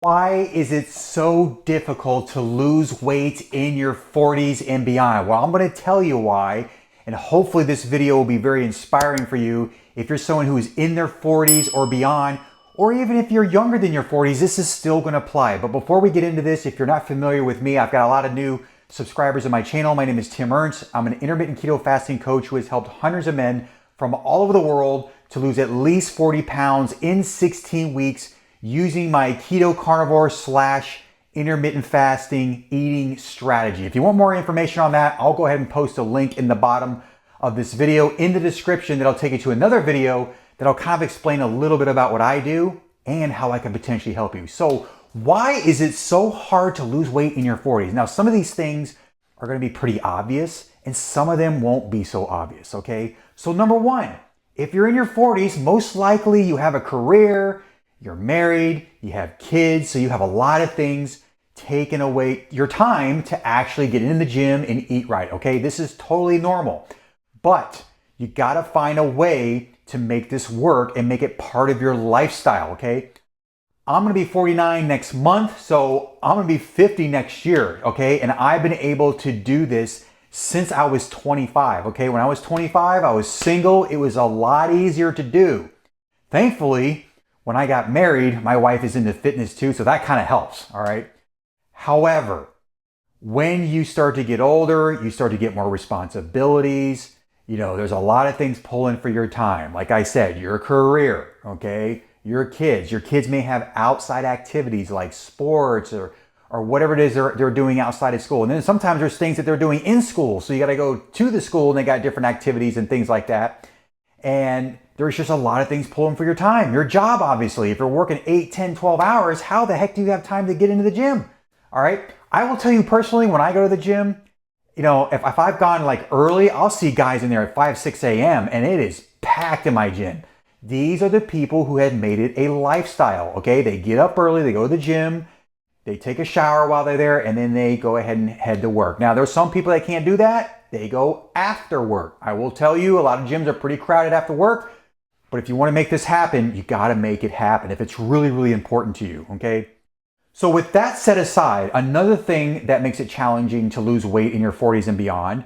Why is it so difficult to lose weight in your 40s and beyond? Well, I'm going to tell you why, and hopefully this video will be very inspiring for you if you're someone who is in their 40s or beyond, or even if you're younger than your 40s, this is still going to apply. But before we get into this, if you're not familiar with me, I've got a lot of new subscribers on my channel. My name is Tim Ernst. I'm an intermittent keto fasting coach who has helped hundreds of men from all over the world to lose at least 40 pounds in 16 weeks using my keto carnivore / intermittent fasting eating strategy. If you want more information on that, I'll go ahead and post a link in the bottom of this video in the description that'll take you to another video that'll kind of explain a little bit about what I do and how I can potentially help you. So why is it so hard to lose weight in your 40s? Now, some of these things are going to be pretty obvious and some of them won't be so obvious, okay? So number one, if you're in your 40s, most likely you have a career, you're married, you have kids, so you have a lot of things taking away your time to actually get in the gym and eat right, okay? This is totally normal, but you gotta find a way to make this work and make it part of your lifestyle, okay? I'm gonna be 49 next month, so I'm gonna be 50 next year, okay? And I've been able to do this since I was 25, okay? When I was 25, I was single. It was a lot easier to do. Thankfully, when I got married, my wife is into fitness too, so that kind of helps, all right? However, when you start to get older, you start to get more responsibilities. You know, there's a lot of things pulling for your time. Like I said, your career, okay? Your kids. Your kids may have outside activities like sports or whatever it is they're doing outside of school. And then sometimes there's things that they're doing in school. So you got to go to the school and they got different activities and things like that. And there's just a lot of things pulling for your time. Your job, obviously, if you're working 8, 10, 12 hours, how the heck do you have time to get into the gym? All right. I will tell you personally, when I go to the gym, you know, if I've gone like early, I'll see guys in there at 5, 6 a.m. and it is packed in my gym. These are the people who have made it a lifestyle. Okay. They get up early, they go to the gym, they take a shower while they're there, and then they go ahead and head to work. Now, there's some people that can't do that. They go after work. I will tell you, a lot of gyms are pretty crowded after work. But if you want to make this happen, you got to make it happen if it's really, really important to you, okay? So with that set aside, another thing that makes it challenging to lose weight in your 40s and beyond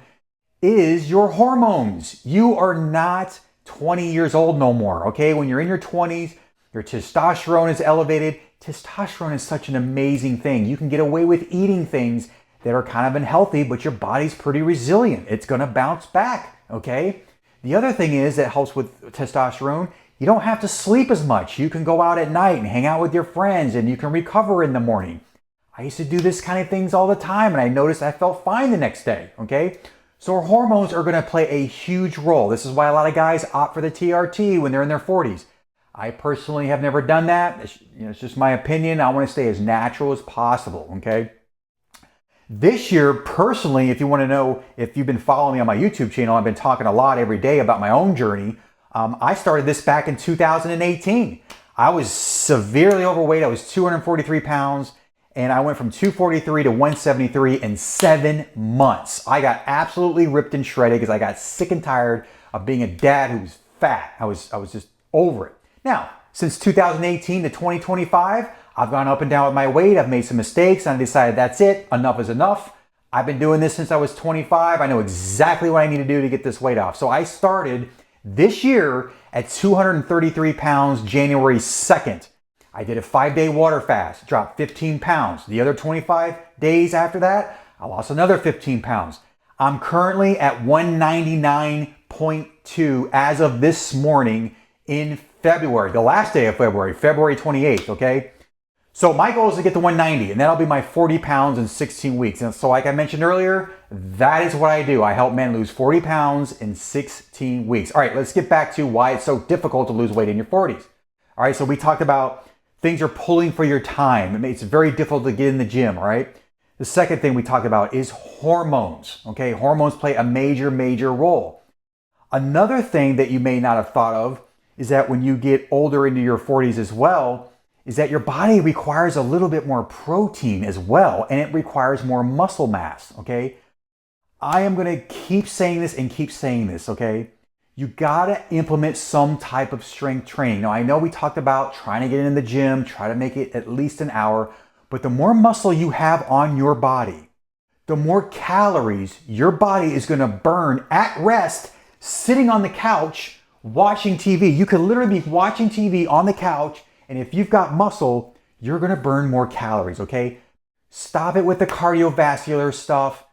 is your hormones. You are not 20 years old no more, okay? When you're in your 20s, your testosterone is elevated. Testosterone is such an amazing thing. You can get away with eating things that are kind of unhealthy, but your body's pretty resilient. It's going to bounce back, okay? The other thing is that helps with testosterone, you don't have to sleep as much. You can go out at night and hang out with your friends and you can recover in the morning. I used to do this kind of things all the time and I noticed I felt fine the next day, okay? So our hormones are going to play a huge role. This is why a lot of guys opt for the TRT when they're in their 40s. I personally have never done that. It's just my opinion. I want to stay as natural as possible, okay? This year, personally, if you want to know, if you've been following me on my YouTube channel, I've been talking a lot every day about my own journey. I started this back in 2018. I was severely overweight. I was 243 pounds, and I went from 243 to 173 in 7 months. I got absolutely ripped and shredded because I got sick and tired of being a dad who was fat. I was just over it. Now, since 2018 to 2025, I've gone up and down with my weight. I've made some mistakes and I decided that's it. Enough is enough. I've been doing this since I was 25. I know exactly what I need to do to get this weight off. So I started this year at 233 pounds, January 2nd. I did a 5-day water fast, dropped 15 pounds. The other 25 days after that, I lost another 15 pounds. I'm currently at 199.2 as of this morning in February, the last day of February, February 28th, okay? So my goal is to get to 190, and that'll be my 40 pounds in 16 weeks. And so like I mentioned earlier, that is what I do. I help men lose 40 pounds in 16 weeks. All right, let's get back to why it's so difficult to lose weight in your 40s. All right, so we talked about things are pulling for your time. It's very difficult to get in the gym, all right? The second thing we talked about is hormones, okay? Hormones play a major, major role. Another thing that you may not have thought of is that when you get older into your 40s as well, is that your body requires a little bit more protein as well, and it requires more muscle mass, okay? I am gonna keep saying this and keep saying this, okay? you gotta implement some type of strength training. Now, I know we talked about trying to get in the gym, try to make it at least an hour, but the more muscle you have on your body, the more calories your body is gonna burn at rest, sitting on the couch, watching TV. You could literally be watching TV on the couch, and if you've got muscle, you're gonna burn more calories, okay? Stop it with the cardiovascular stuff.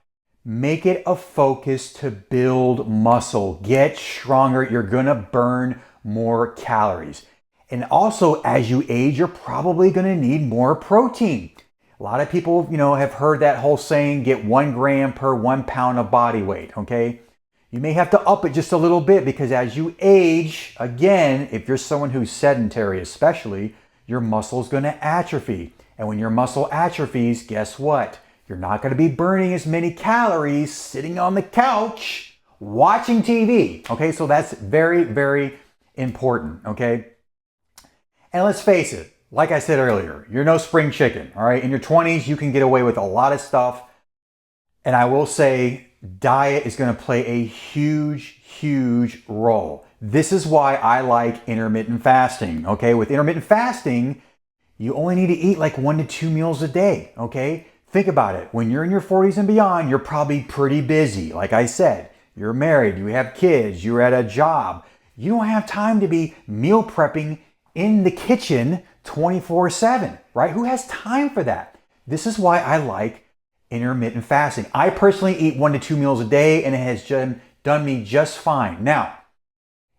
Make it a focus to build muscle. Get stronger. You're gonna burn more calories. And also, as you age, you're probably gonna need more protein. A lot of people, have heard that whole saying, get 1 gram per 1 pound of body weight, okay? You may have to up it just a little bit because as you age, again, if you're someone who's sedentary especially, your muscle's gonna atrophy. And when your muscle atrophies, guess what? You're not gonna be burning as many calories sitting on the couch watching TV, okay? So that's very, very important, okay? And let's face it, like I said earlier, you're no spring chicken, all right? In your 20s, you can get away with a lot of stuff. And I will say, diet is gonna play a huge, huge role. This is why I like intermittent fasting, okay? With intermittent fasting, you only need to eat like 1 to 2 meals a day, okay? Think about it. When you're in your 40s and beyond, you're probably pretty busy. Like I said, you're married, you have kids, you're at a job. You don't have time to be meal prepping in the kitchen 24/7, right? Who has time for that? This is why I like intermittent fasting. I personally eat 1 to 2 meals a day and it has done me just fine. Now,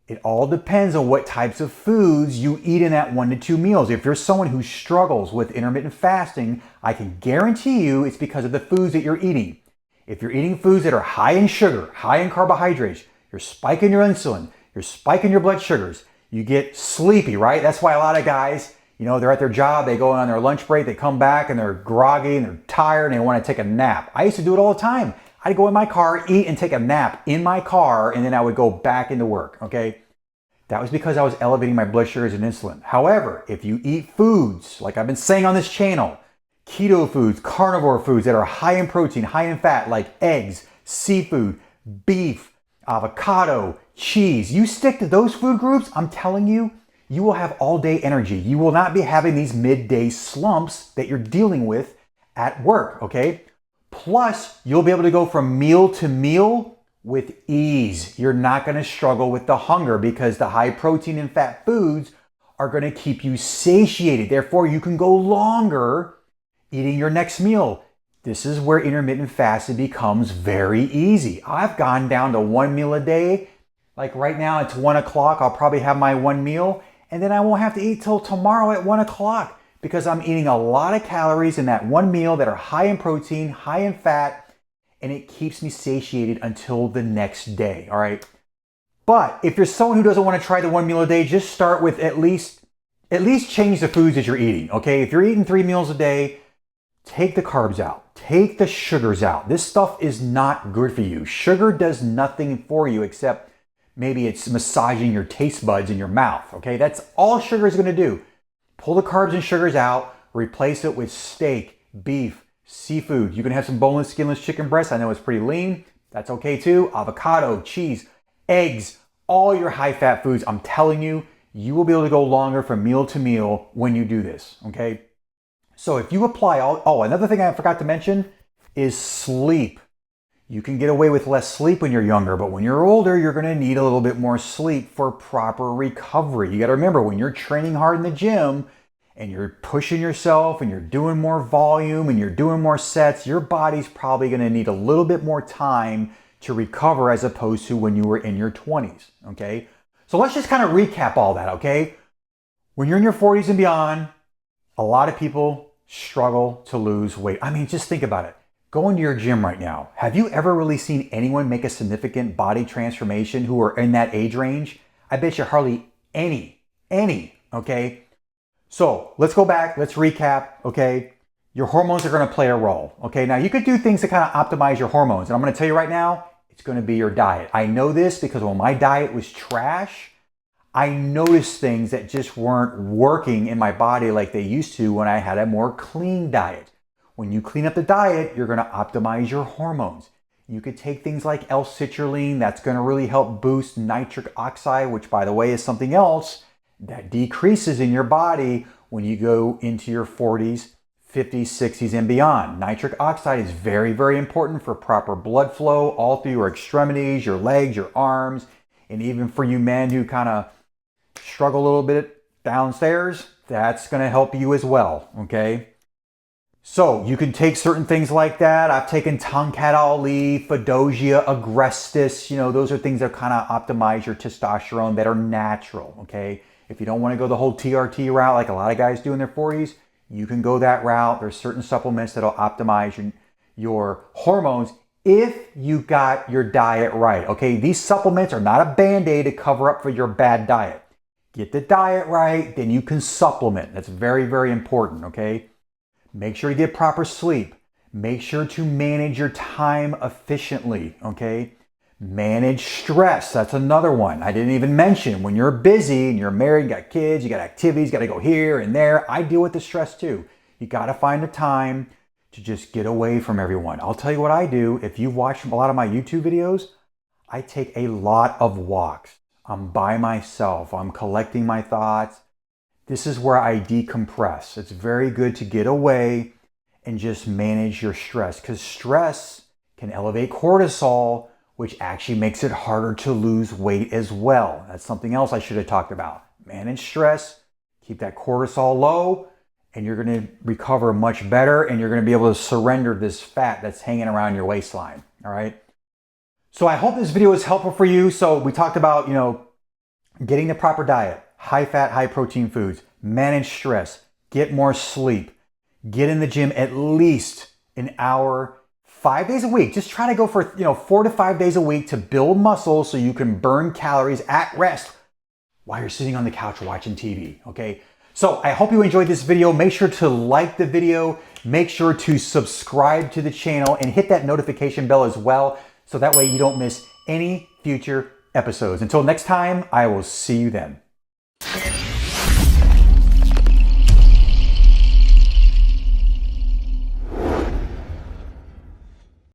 it all depends on what types of foods you eat in that 1 to 2 meals. If you're someone who struggles with intermittent fasting, I can guarantee you it's because of the foods that you're eating. If you're eating foods that are high in sugar, high in carbohydrates, you're spiking your insulin, you're spiking your blood sugars, you get sleepy, right? That's why a lot of guys, they're at their job, they go on their lunch break, they come back and they're groggy and they're tired and they want to take a nap. I used to do it all the time. I'd go in my car, eat and take a nap in my car, and then I would go back into work, okay? That was because I was elevating my blood sugars and insulin. However, if you eat foods, like I've been saying on this channel, keto foods, carnivore foods that are high in protein, high in fat, like eggs, seafood, beef, avocado, cheese, you stick to those food groups, I'm telling you, you will have all day energy. You will not be having these midday slumps that you're dealing with at work, okay? Plus, you'll be able to go from meal to meal with ease. You're not gonna struggle with the hunger because the high protein and fat foods are gonna keep you satiated. Therefore, you can go longer eating your next meal. This is where intermittent fasting becomes very easy. I've gone down to 1 meal a day. Like right now, it's 1 o'clock. I'll probably have my 1 meal, and then I won't have to eat till tomorrow at 1 o'clock because I'm eating a lot of calories in that 1 meal that are high in protein, high in fat, and it keeps me satiated until the next day, all right? But if you're someone who doesn't want to try the 1 meal a day, just start with at least change the foods that you're eating, okay? If you're eating 3 meals a day, take the carbs out, take the sugars out. This stuff is not good for you. Sugar does nothing for you except maybe it's massaging your taste buds in your mouth, okay? That's all sugar is gonna do. Pull the carbs and sugars out, replace it with steak, beef, seafood. You can have some boneless, skinless chicken breasts. I know it's pretty lean. That's okay too. Avocado, cheese, eggs, all your high-fat foods. I'm telling you, you will be able to go longer from meal to meal when you do this, okay? So if you apply another thing I forgot to mention is sleep. You can get away with less sleep when you're younger, but when you're older, you're gonna need a little bit more sleep for proper recovery. You gotta remember, when you're training hard in the gym and you're pushing yourself and you're doing more volume and you're doing more sets, your body's probably gonna need a little bit more time to recover as opposed to when you were in your 20s, okay? So let's just kind of recap all that, okay? When you're in your 40s and beyond, a lot of people struggle to lose weight. I mean, just think about it. Go into your gym right now. Have you ever really seen anyone make a significant body transformation who are in that age range? I bet you hardly any, okay? So let's go back, let's recap, okay? Your hormones are gonna play a role, okay? Now you could do things to kind of optimize your hormones. And I'm gonna tell you right now, it's gonna be your diet. I know this because when my diet was trash, I noticed things that just weren't working in my body like they used to when I had a more clean diet. When you clean up the diet, you're gonna optimize your hormones. You could take things like L-citrulline. That's going to really help boost nitric oxide, which, by the way, is something else that decreases in your body when you go into your 40s, 50s, 60s, and beyond. Nitric oxide is very, very important for proper blood flow all through your extremities, your legs, your arms, and even for you men who kind of struggle a little bit downstairs, that's going to help you as well, okay? So you can take certain things like that. I've taken Tongkat Ali, Fedosia, Agrestis. You know, those are things that kind of optimize your testosterone that are natural, okay? If you don't want to go the whole TRT route like a lot of guys do in their 40s, you can go that route. There's certain supplements that'll optimize your hormones if you got your diet right, okay? These supplements are not a Band-Aid to cover up for your bad diet. Get the diet right, then you can supplement. That's very, very important, okay? Make sure to get proper sleep. Make sure to manage your time efficiently, okay? Manage stress. That's another one I didn't even mention. When you're busy and you're married, you got kids, you got activities, got to go here and there. I deal with the stress too. You got to find the time to just get away from everyone. I'll tell you what I do. If you've watched a lot of my YouTube videos, I take a lot of walks. I'm by myself. I'm collecting my thoughts. This is where I decompress. It's very good to get away and just manage your stress, because stress can elevate cortisol, which actually makes it harder to lose weight as well. That's something else I should have talked about. Manage stress, keep that cortisol low, and you're going to recover much better, and you're going to be able to surrender this fat that's hanging around your waistline. All right. So I hope this video was helpful for you. So we talked about, you know, getting the proper diet, high fat, high protein foods, manage stress, get more sleep, get in the gym at least an hour, 5 days a week. Just try to go for, 4 to 5 days a week to build muscle so you can burn calories at rest while you're sitting on the couch watching TV, okay? So I hope you enjoyed this video. Make sure to like the video, make sure to subscribe to the channel and hit that notification bell as well, so that way you don't miss any future episodes. Until next time, I will see you then.